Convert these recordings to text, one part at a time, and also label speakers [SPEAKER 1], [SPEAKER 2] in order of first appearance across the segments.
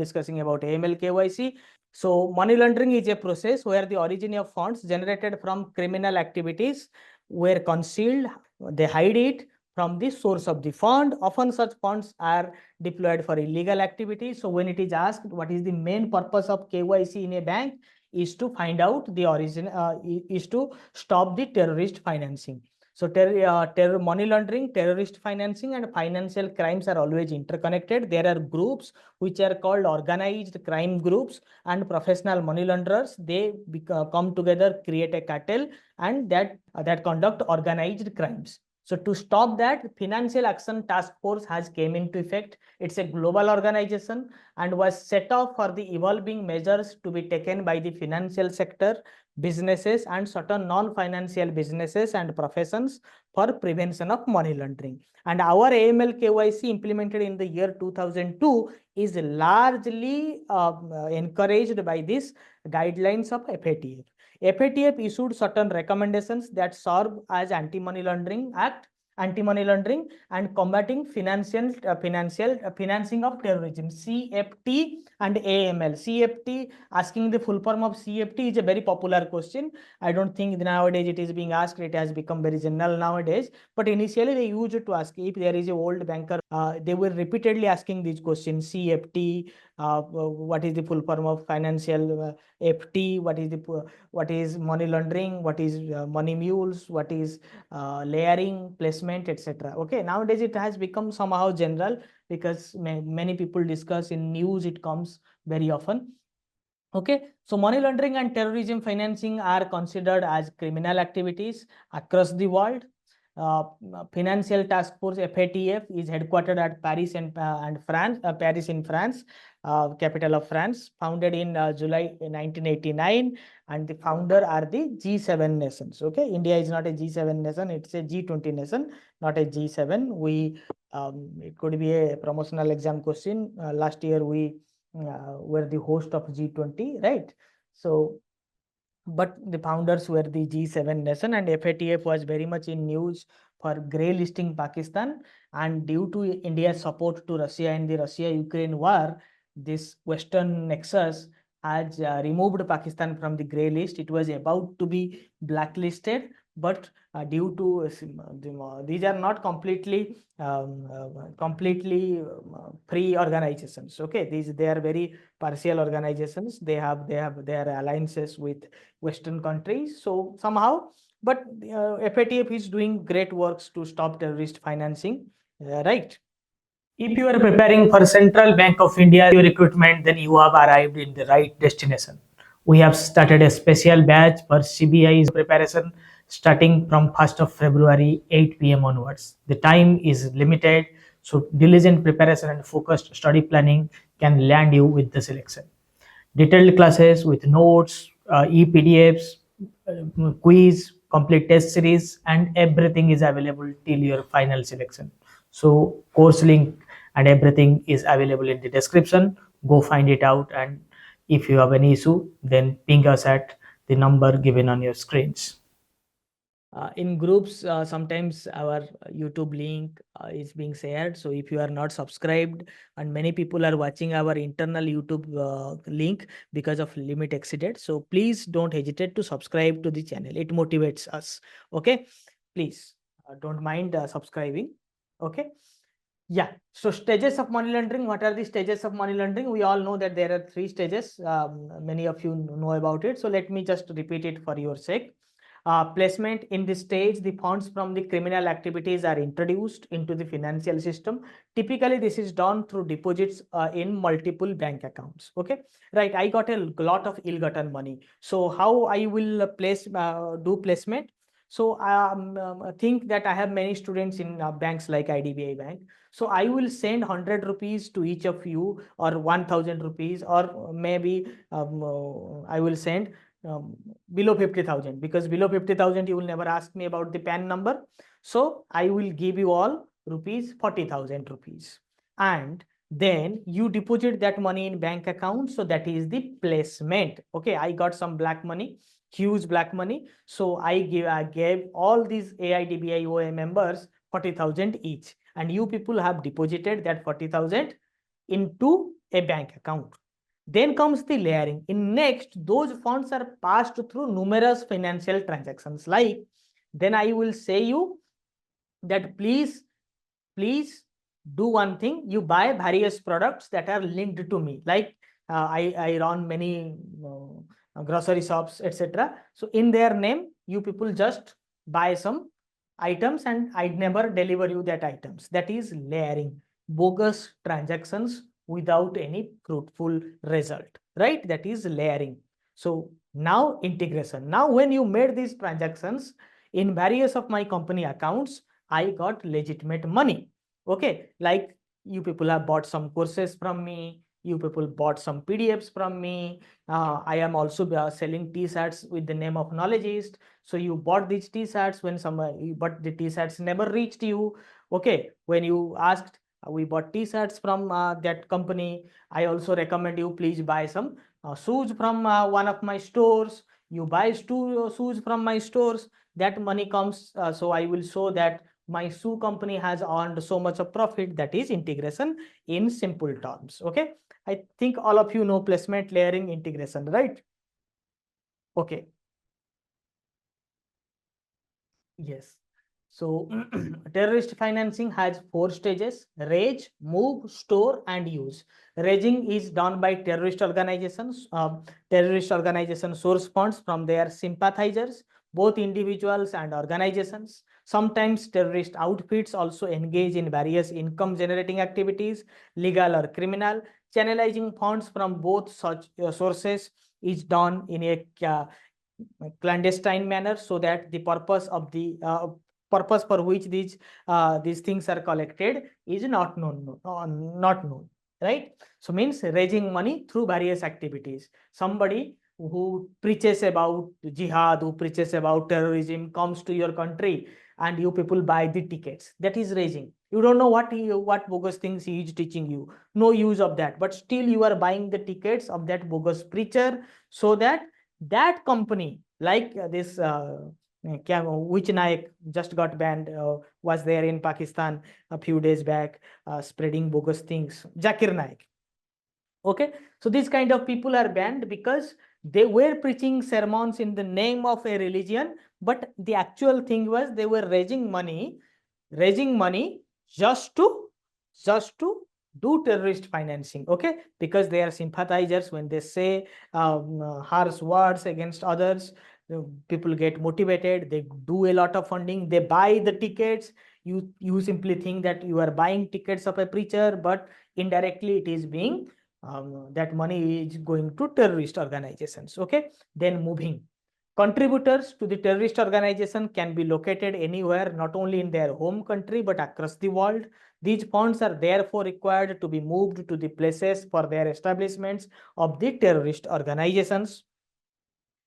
[SPEAKER 1] discussing about AML-KYC. So money laundering is a process where the origin of funds generated from criminal activities were concealed. They hide it from the source of the fund. Often such funds are deployed for illegal activities. So when it is asked what is the main purpose of KYC in a bank, is to find out the origin, is to stop the terrorist financing. So money laundering, terrorist financing, and financial crimes are always interconnected. There are groups which are called organized crime groups and professional money launderers. They come together, create a cartel, and that conduct organized crimes. So to stop that, Financial Action Task Force has came into effect. It's a global organization and was set off for the evolving measures to be taken by the financial sector, businesses, and certain non-financial businesses and professions for prevention of money laundering. And our AML-KYC implemented in the year 2002 is largely encouraged by these guidelines of FATF. FATF issued certain recommendations that serve as anti-money laundering act, anti-money laundering and combating financing of terrorism, CFT and AML. CFT, asking the full form of CFT is a very popular question. I don't think nowadays it is being asked. It has become very general nowadays. But initially they used to ask if there is a old banker. They were repeatedly asking these questions: CFT, what is the full form of financial FT, what is money laundering, what is money mules, what is layering, placement, etc. Okay, nowadays it has become somehow general because many people discuss in news, it comes very often. Okay, so money laundering and terrorism financing are considered as criminal activities across the world. Financial Task Force FATF is headquartered at Paris and France, Paris in France, capital of France, founded in July 1989, and the founder are the G7 nations. Okay, India is not a G7 nation; it's a G20 nation, not a G7. It could be a promotional exam question. Last year we were the host of G20, right? So, but the founders were the G7 nation, and FATF was very much in news for grey listing Pakistan, and due to India's support to Russia in the Russia-Ukraine war, this Western nexus has removed Pakistan from the grey list. It was about to be blacklisted, but due to these are not completely free organizations. Okay, they are very partial organizations. They have their alliances with Western countries. So somehow, but FATF is doing great works to stop terrorist financing, right? If you are preparing for Central Bank of India recruitment, then you have arrived in the right destination. We have started a special batch for CBI's preparation starting from 1st of February, 8 p.m. onwards. The time is limited, so diligent preparation and focused study planning can land you with the selection. Detailed classes with notes, e-PDFs, quiz, complete test series, and everything is available till your final selection. So course link and everything is available in the description. Go find it out, and if you have any issue, then ping us at the number given on your screens. In groups, sometimes our YouTube link is being shared. So if you are not subscribed, and many people are watching our internal YouTube link because of limit exceeded, so please don't hesitate to subscribe to the channel. It motivates us. Okay, please don't mind subscribing. Okay. Yeah. So stages of money laundering. What are the stages of money laundering? We all know that there are 3 stages. Many of you know about it. So let me just repeat it for your sake. Placement. In this stage, the funds from the criminal activities are introduced into the financial system. Typically, this is done through deposits in multiple bank accounts. Okay, right. I got a lot of ill-gotten money. So how I will do placement? So think that I have many students in banks like IDBI Bank. So I will send 100 rupees to each of you, or 1000 rupees, or maybe I will send below 50,000, because below 50,000 you will never ask me about the PAN number. So I will give you all rupees 40,000 rupees, and then you deposit that money in bank account. So that is the placement. Okay, I got some black money, huge black money. So I gave all these AIDBI OA members 40,000 each, and you people have deposited that 40,000 into a bank account. Then comes the layering. In next, those funds are passed through numerous financial transactions. Like, then I will say you that please do one thing. You buy various products that are linked to me. Like I run many grocery shops, etc. So in their name, you people just buy some items and I never deliver you that items. That is layering. Bogus transactions without any fruitful result, right? That is layering. So now integration. Now when you made these transactions in various of my company accounts, I got legitimate money. Okay, like you people have bought some courses from me, you people bought some PDFs from me. I am also selling t-shirts with the name of Knowledgist. So you bought these t-shirts when but the t-shirts never reached you. Okay, when you asked, we bought t-shirts from that company. I also recommend you please buy some shoes from one of my stores. You buy shoes from my stores, that money comes. So I will show that my shoe company has earned so much of profit. That is integration in simple terms. Okay, I think all of you know placement, layering, integration, right? Okay. Yes. So terrorist financing has 4 stages: raise, move, store, and use. Raising is done by terrorist organizations. Terrorist organizations source funds from their sympathizers, both individuals and organizations. Sometimes terrorist outfits also engage in various income generating activities, legal or criminal. Channelizing funds from both such sources is done in a clandestine manner, so that the purpose of the purpose for which these things are collected is not known, right? So means raising money through various activities. Somebody who preaches about jihad, who preaches about terrorism, comes to your country and you people buy the tickets. That is raising. You don't know what bogus things he is teaching you. No use of that, but still you are buying the tickets of that bogus preacher, so that that company, like this which Naik just got banned, was there in Pakistan a few days back, spreading bogus things, Zakir Naik. Okay, so these kind of people are banned because they were preaching sermons in the name of a religion, but the actual thing was they were raising money just to do terrorist financing. Okay, because they are sympathizers. When they say harsh words against others, people get motivated, they do a lot of funding, they buy the tickets. You simply think that you are buying tickets of a preacher, but indirectly it is being that money is going to terrorist organizations. Okay, then moving. Contributors to the terrorist organization can be located anywhere, not only in their home country, but across the world. These funds are therefore required to be moved to the places for their establishments of the terrorist organizations.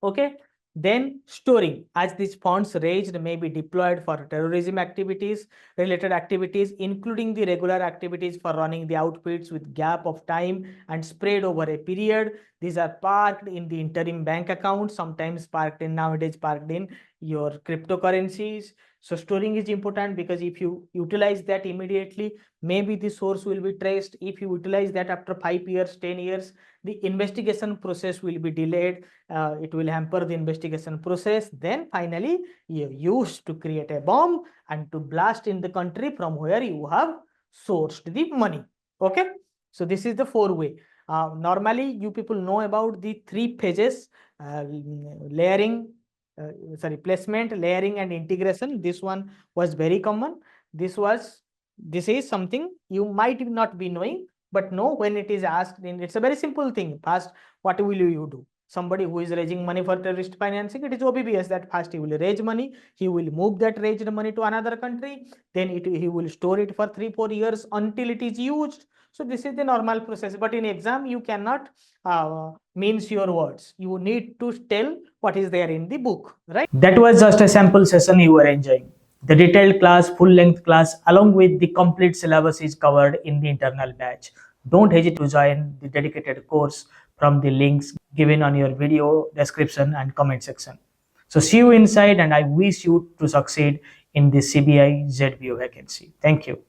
[SPEAKER 1] Okay, then storing, as these funds raised may be deployed for terrorism activities, related activities, including the regular activities for running the outfits with gap of time and spread over a period. These are parked in the interim bank account, sometimes nowadays parked in your cryptocurrencies. So storing is important, because if you utilize that immediately, maybe the source will be traced. If you utilize that after 5 years, 10 years, the investigation process will be delayed. It will hamper the investigation process. Then finally, you use to create a bomb and to blast in the country from where you have sourced the money. Okay, so this is the 4-way. Normally, you people know about the 3 phases: layering, placement, layering, and integration. This one was very common. This is something you might not be knowing, but no, when it is asked, it's a very simple thing. First, what will you do? Somebody who is raising money for terrorist financing, it is OBBS that first he will raise money, he will move that raised money to another country, then he will store it for 3-4 years until it is used. So this is the normal process. But in exam, you cannot mince your words. You need to tell what is there in the book, right? That was just a sample session you were enjoying. The detailed class, full-length class, along with the complete syllabus is covered in the internal batch. Don't hesitate to join the dedicated course from the links given on your video description and comment section. So see you inside, and I wish you to succeed in the CBI ZBO vacancy. Thank you.